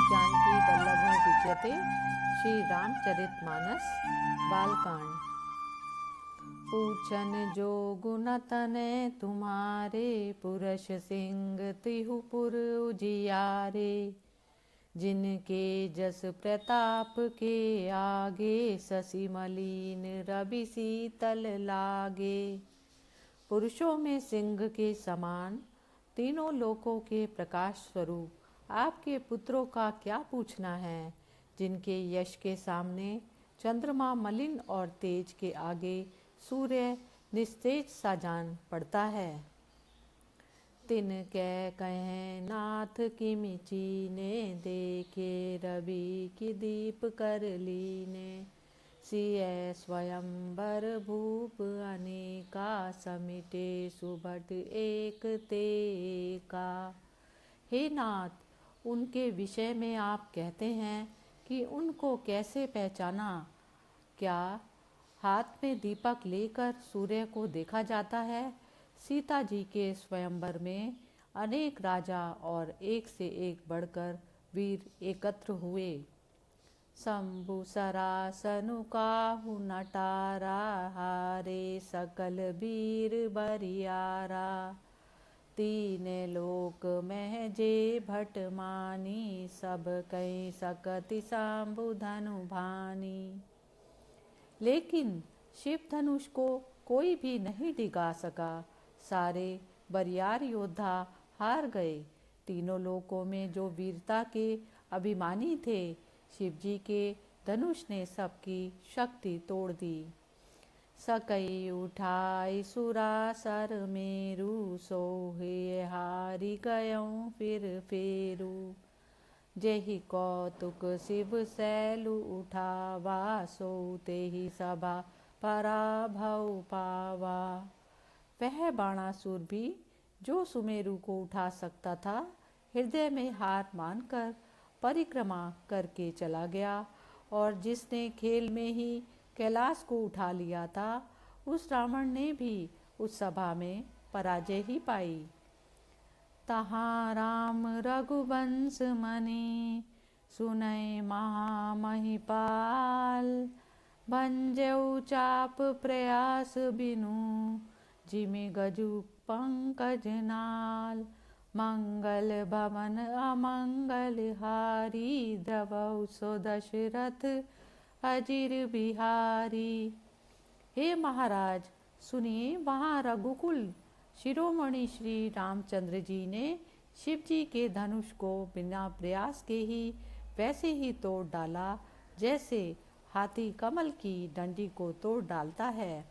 जानकी वल्लभो विजयते। श्री रामचरितमानस बालकांड। पूछन जो गुण तने तुम्हारे, पुरुष सिंह तिहुपुर उजियारे। जिनके जस प्रताप के आगे, शशि मलिन रवि शीतल लागे। पुरुषों में सिंह के समान, तीनों लोकों के प्रकाश स्वरूप आपके पुत्रों का क्या पूछना है, जिनके यश के सामने चंद्रमा मलिन और तेज के आगे सूर्य निस्तेज सा जान पड़ता है। तिन कह कहें नाथ किमि चीने, देखे रवि की दीप कर लीने। सिय स्वयंवर भूप अनेका, समिटे सुभट एक ते एका। हे नाथ, उनके विषय में आप कहते हैं कि उनको कैसे पहचाना। क्या हाथ में दीपक लेकर सूर्य को देखा जाता है। सीता जी के स्वयंवर में अनेक राजा और एक से एक बढ़कर वीर एकत्र हुए। शंभु सरासनु काहू नटारा, हारे सकल वीर बरियारा। तीन लोक में जे भट मानी, सब कहीं सकति शंभु धनु भानी। लेकिन शिव धनुष को कोई भी नहीं डिगा सका। सारे बरियार योद्धा हार गए। तीनों लोकों में जो वीरता के अभिमानी थे, शिवजी के धनुष ने सबकी शक्ति तोड़ दी। सकई उठाई सुरासर मेरु, सोहे हारी गयों फिर फेरू। जेहि कौतुक शिव सैलु उठावा, सोते ही सभा पराभव पावा। वह बाणासुर भी जो सुमेरु को उठा सकता था, हृदय में हार मानकर परिक्रमा करके चला गया। और जिसने खेल में ही कैलाश को उठा लिया था, उस रावण ने भी उस सभा में पराजय ही पाई। तहाँ राम रघुवंश मनि, सुनय महामहिपाल। भंजऊ चाप प्रयास बिनु, जिमि गजु पंकज नाल। मंगल भवन अमंगल हारी, द्रवौ सो दशरथ अजिर बिहारी। हे महाराज, सुनिए, वहाँ रघुकुल शिरोमणि श्री रामचंद्र जी ने शिव जी के धनुष को बिना प्रयास के ही वैसे ही तोड़ डाला, जैसे हाथी कमल की डंडी को तोड़ डालता है।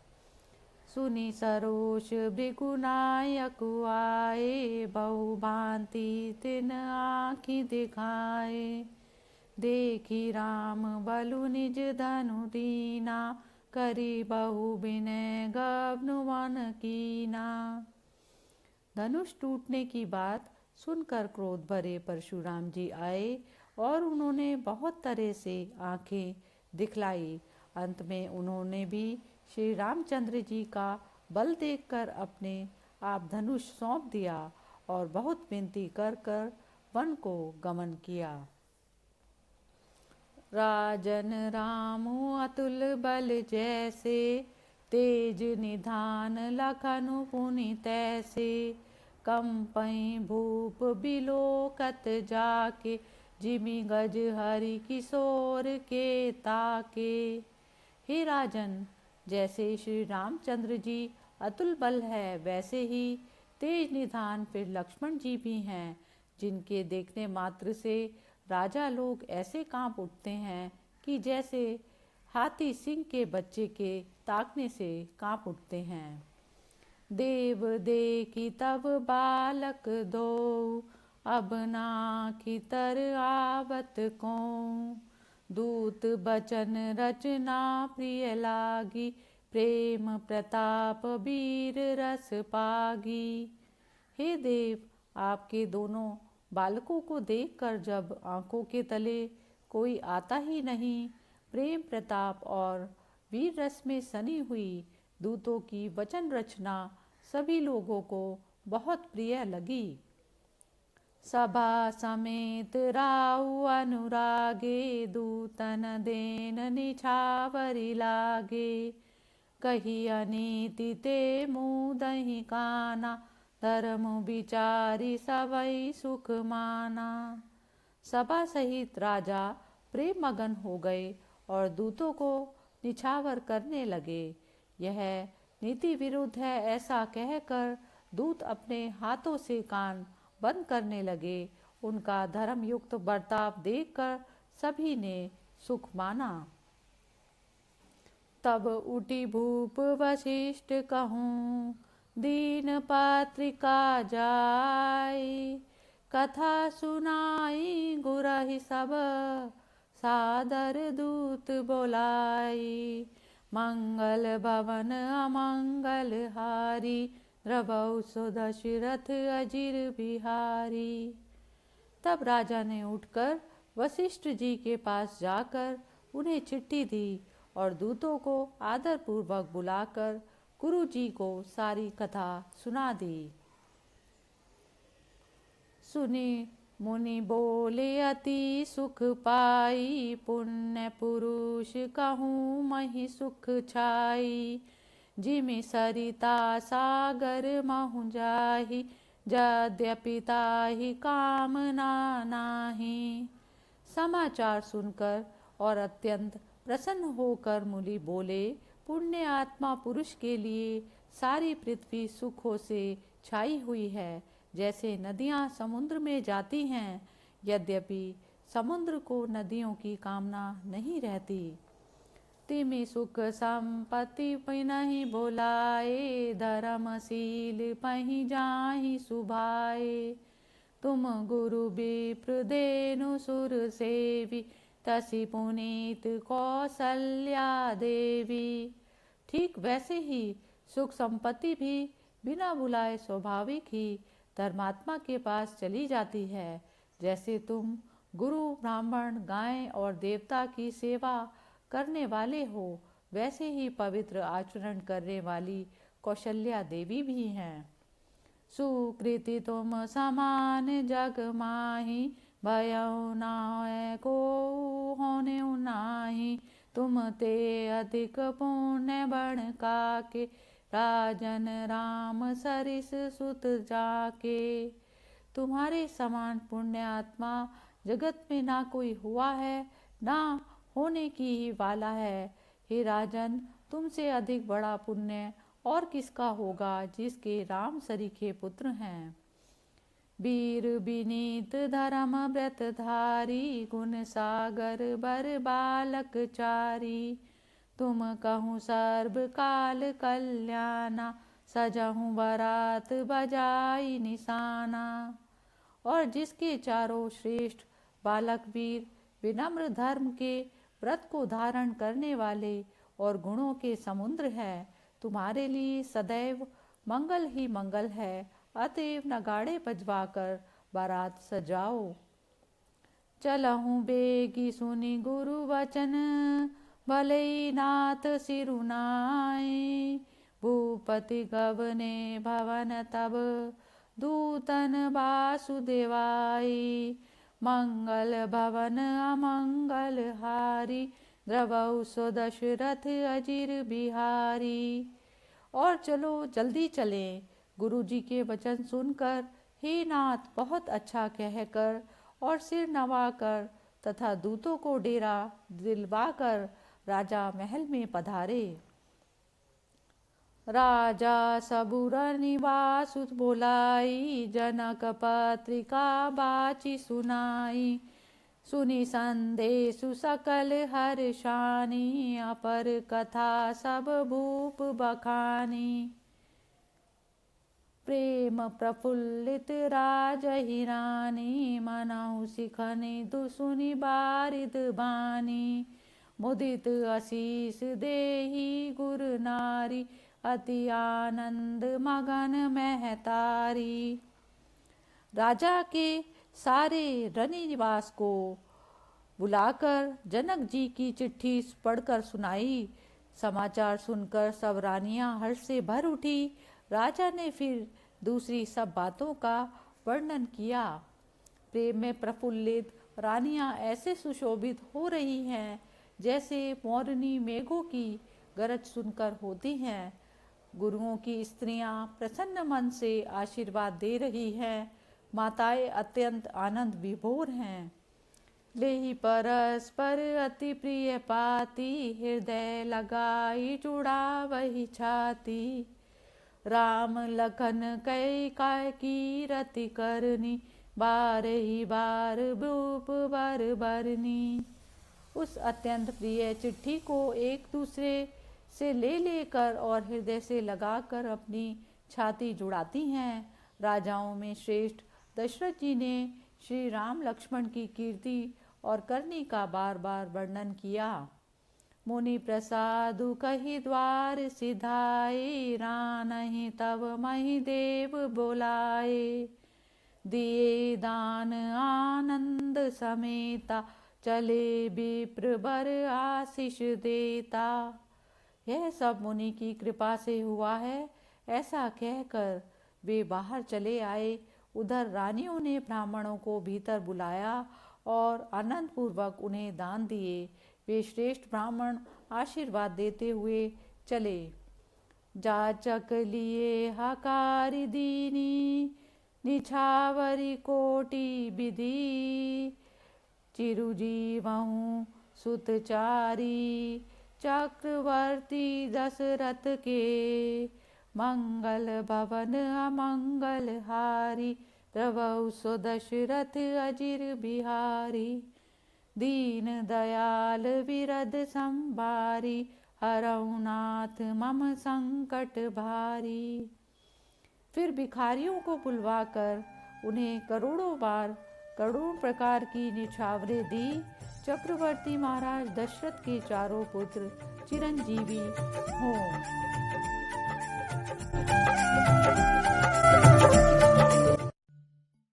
सुनी सरोष भृगुनायक आए, बहु भांति तिन आँखि दिखाए। देखी राम बलु निज धनु दीना, करी बहु विनय गबनु मन कीना। धनुष टूटने की बात सुनकर क्रोध भरे परशुराम जी आए और उन्होंने बहुत तरह से आंखें दिखलाई। अंत में उन्होंने भी श्री रामचंद्र जी का बल देखकर अपने आप धनुष सौंप दिया और बहुत विनती कर कर वन को गमन किया। राजन रामु अतुल बल जैसे, तेज निधान लखनु पुनि तैसे। कंपई भूप बिलोकत जाके, जिमि गज हरि किशोर के ताके। हे राजन, जैसे श्री रामचंद्र जी अतुल बल है, वैसे ही तेज निधान फिर लक्ष्मण जी भी हैं, जिनके देखने मात्र से राजा लोग ऐसे कांप उठते हैं कि जैसे हाथी सिंह के बच्चे के ताकने से कांप उठते हैं। देव देखी तब बालक दो, अब नाखी तर आवत को। दूत बचन रचना प्रिय लागी, प्रेम प्रताप वीर रस पागी। हे देव, आपके दोनों बालकों को देखकर जब आंखों के तले कोई आता ही नहीं, प्रेम प्रताप और वीर रस में सनी हुई दूतों की वचन रचना सभी लोगों को बहुत प्रिय लगी। सभा समेत राहु अनुरागे, दूतन देन निछावरी लागे। कही अनीति ते मुदहि काना, धर्म विचारी सबई सुख माना। सभा सहित राजा प्रेम मगन हो गए और दूतों को निछावर करने लगे। यह नीति विरुद्ध है ऐसा कहकर दूत अपने हाथों से कान बंद करने लगे। उनका धर्मयुक्त बर्ताव देखकर सभी ने सुख माना। तब उठी भूप वशिष्ठ कहूँ, दीन पत्रिका जाई। कथा सुनाई गुरहि सब, सादर दूत बोलाई। मंगल भवन अमंगल हारी, द्रवौ सो दशरथ अजिर बिहारी। तब राजा ने उठकर वशिष्ठ जी के पास जाकर उन्हें चिट्ठी दी और दूतों को आदर पूर्वक बुलाकर गुरु जी को सारी कथा सुना दी। सुनी मुनि बोले अति सुख पाई, पुण्य पुरुष कहूँ महि सुख छाई। जिमि सरिता सागर महु जाहि, यद्यपि ताहि कामना नाही। समाचार सुनकर और अत्यंत प्रसन्न होकर मुनि बोले, पुण्य आत्मा पुरुष के लिए सारी पृथ्वी सुखों से छाई हुई है, जैसे नदियां समुद्र में जाती हैं, यद्यपि समुद्र को नदियों की कामना नहीं रहती। तिमि सुख संपत्ति पिनहि भुलाए, धर्मशील पहि जाहि सुभाए। तुम गुरु विप्र देनु सुर सेवी, तसि पुनीत कौसल्या देवी। ठीक वैसे ही सुख संपत्ति भी बिना बुलाए स्वाभाविक ही धर्मात्मा के पास चली जाती है। जैसे तुम गुरु, ब्राह्मण, गाय और देवता की सेवा करने वाले हो, वैसे ही पवित्र आचरण करने वाली कौशल्या देवी भी हैं। सुकृति तुम समान जग माही, भयउ नाय को होने नाही। तुम ते अधिक पुण्य बण काके, राजन राम सरिस सुत जाके। तुम्हारे समान पुण्य आत्मा जगत में ना कोई हुआ है, ना होने की ही वाला है। हे राजन, तुमसे अधिक बड़ा पुण्य और किसका होगा, जिसके राम सरीखे पुत्र हैं। वीर विनीत धर्म व्रत धारी, गुण सागर बर बालक चारी। तुम कहूँ सर्व काल कल्याणा, सजहूँ बरात बजाई निशाना। और जिसके चारों श्रेष्ठ बालक वीर, विनम्र, धर्म के व्रत को धारण करने वाले और गुणों के समुद्र है, तुम्हारे लिए सदैव मंगल ही मंगल है। अतएव नगाड़े बजवाकर बारात सजाओ। चलहूँ बेगी सुनी गुरु वचन, भले नाथ सिरुनाई। भूपति गवने भवन तब, दूतन वासुदेवाई। मंगल भवन अमंगल हारी, द्रवौ सो दशरथ अजिर बिहारी। और चलो जल्दी चलें। गुरु जी के वचन सुनकर हे नाथ बहुत अच्छा कहकर और सिर नवाकर तथा दूतों को डेरा दिलवाकर राजा महल में पधारे। राजा सबुर निवास बोलाई, जनक पत्रिका बाची सुनाई। सुनी संदेशु सकल हर्षानी, अपर कथा सब भूप बखानी। प्रेम प्रफुल्लित राजहि रानी, मनहु सिखनि दुसुनि बारिद बानी। मुदित आशीष देहि गुर नारी, अति आनंद मगन महतारी। राजा के सारे रनि निवास को बुलाकर जनक जी की चिट्ठी पढ़कर सुनाई। समाचार सुनकर सब रानियां हर्ष से भर उठी। राजा ने फिर दूसरी सब बातों का वर्णन किया। प्रेम में प्रफुल्लित रानियां ऐसे सुशोभित हो रही हैं जैसे मोरनी मेघों की गरज सुनकर होती हैं। गुरुओं की स्त्रियां प्रसन्न मन से आशीर्वाद दे रही हैं। माताएं अत्यंत आनंद विभोर हैं। लेहि परस्पर अति प्रिय पाती, हृदय लगाई जुड़ा वही छाती। राम लखन कै काय की रति करनी, बार ही बार भूप बर बरनी। उस अत्यंत प्रिय चिट्ठी को एक दूसरे से ले लेकर और हृदय से लगाकर अपनी छाती जुड़ाती हैं। राजाओं में श्रेष्ठ दशरथ जी ने श्री राम लक्ष्मण की कीर्ति और करनी का बार बार वर्णन किया। मुनि प्रसादु कही द्वार सिधाए, रानहि तब मही देव बोलाए। दिए दान आनंद समेता, चले विप्र बर आशीष देता। यह सब मुनि की कृपा से हुआ है, ऐसा कहकर वे बाहर चले आए। उधर रानियों ने ब्राह्मणों को भीतर बुलाया और आनंद पूर्वक उन्हें दान दिए। वे श्रेष्ठ ब्राह्मण आशीर्वाद देते हुए चले। जाचक लिए हकारी दीनी, निछावरी कोटि विधि। चिरुजीवहु सुतचारी, चक्रवर्ती दशरथ के। मंगल भवन अमंगल हारी, प्रभु सो दशरथ अजिर बिहारी। दीन दयाल विरद संभारी, हरऊ नाथ मम संकट भारी। फिर भिखारियों को बुलवाकर उन्हें करोड़ों प्रकार की निछावरें दी। चक्रवर्ती महाराज दशरथ के चारों पुत्र चिरंजीवी हों।